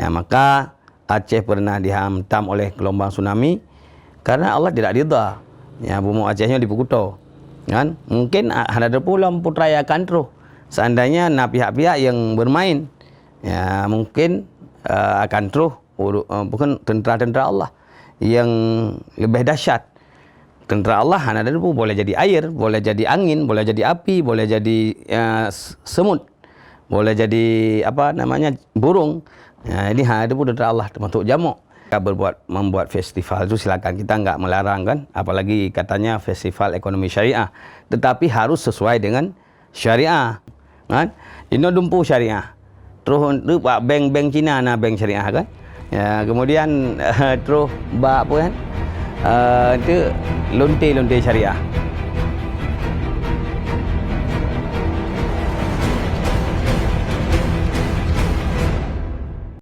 Ya, maka Aceh pernah dihantam oleh gelombang tsunami karena Allah tidak ridha. Ya, bumi Acehnya dipukuto. Kan? Mungkin ada pulau putrayakan terus. Seandainya pihak-pihak yang bermain, ya mungkin akan terus bukan tentara-tentara Allah yang lebih dahsyat. Tentara Allah ada boleh jadi air, boleh jadi angin, boleh jadi api, boleh jadi semut, boleh jadi burung. Ya, ini ada pun tentara Allah termasuk jamak. Membuat festival itu silakan, kita enggak melarang kan, apalagi katanya festival ekonomi syariah, tetapi harus sesuai dengan syariah kan. Ini dumpu syariah terus tu bank Cina bank syariah kan. Ya, kemudian terus apa kan itu lonte syariah.